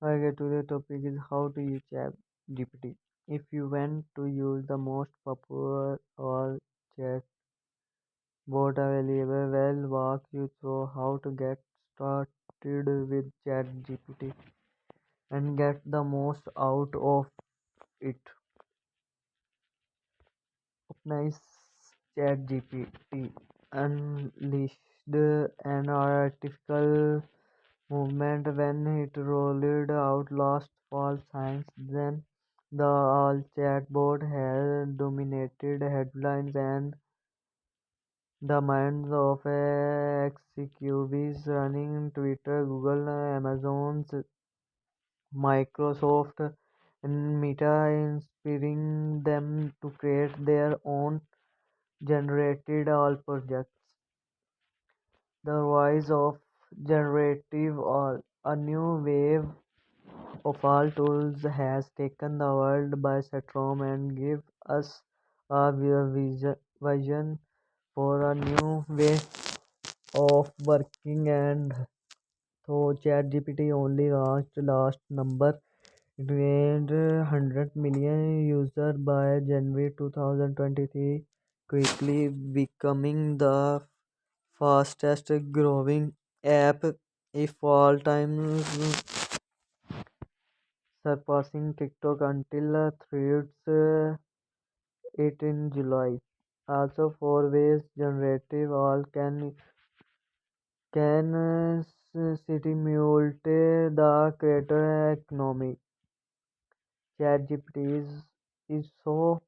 Okay, today's topic is how to use ChatGPT. If you want to use the most popular or chat bot available, we'll walk you through how to get started with ChatGPT and get the most out of it. Nice ChatGPT unleashed an artificial movement when it rolled out last fall. Since then, the all chatbot has dominated headlines and the minds of executives running Twitter, Google, Amazon's, Microsoft, and Meta, inspiring them to create their own generated all projects. The rise of generative all, a new wave of all tools has taken the world by storm and give us a vision for a new way of working. And though ChatGPT only launched last number, it gained 100 million users by January 2023, quickly becoming the fastest growing app if all time, surpassing TikTok until Threads it in July. Also, for ways generative all can stimulate the creator economy. ChatGPT is so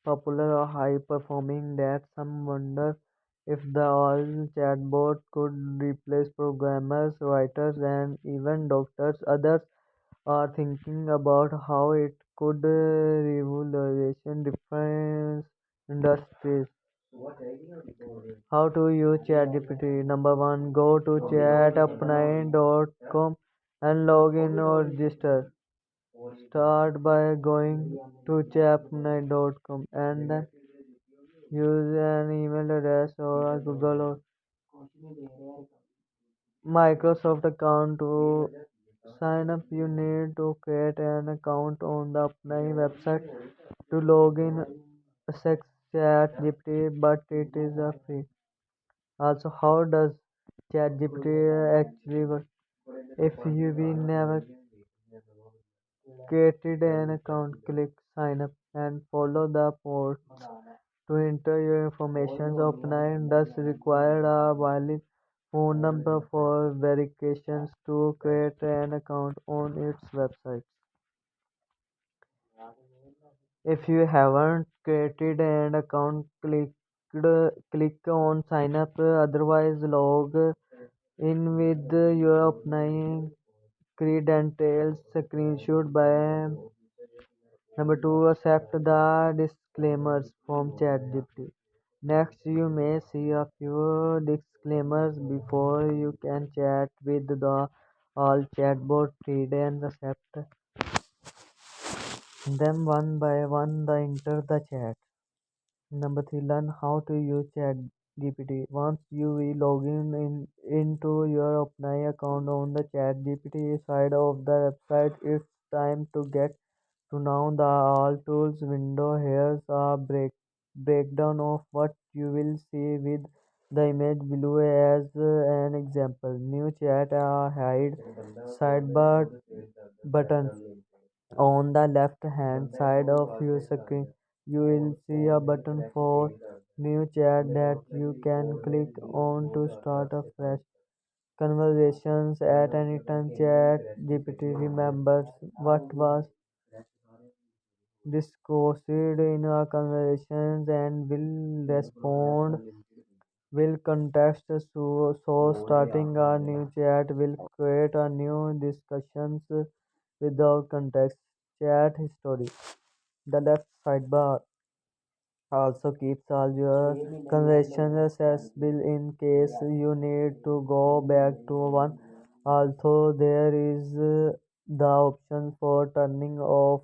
popular or high performing that some wonder if the all chatbot could replace programmers, writers, and even doctors. Others are thinking about how it could revolutionize different industries. How to use ChatGPT? Number one, go to chatupnine.com and log in or register. Start by going to chatupnine.com and then use an email address or a Google or Microsoft account to sign up. You need to create an account on the Upnai website to log in. Access ChatGPT, but it is a free. Also, how does ChatGPT actually work? If you we never created an account, click sign up and follow the prompts to enter your information. Upnai does require a valid phone number for verifications to create an account on its website. If you haven't created an account, click on sign up. Otherwise, log in with your Upnai credentials screenshot by. Number two, accept the disclaimers from ChatGPT. Next, you may see a few disclaimers before you can chat with the all chatbot. Read and accept them one by one. The enter the chat. Number three, learn how to use ChatGPT. Once you will log into your OpenAI account on the ChatGPT side of the website, it's time to get to know the all tools window. Here's a breakdown of what you will see with the image below as an example. New chat hide sidebar button. On the left hand side of your screen, you will see a button for new chat that you can click on to start a fresh conversations at any time. Chat GPT remembers what was discussed in our conversations and will respond will context. So starting a new chat will create a new discussions without context. Chat history. The left sidebar also keeps all your conversations accessible in case you need to go back to one. Also, there is the option for turning off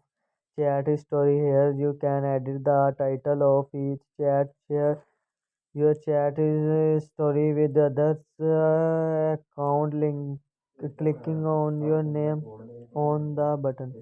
chat history. Here you can edit the title of each chat, share your chat is story with others account link, clicking on your name on the button.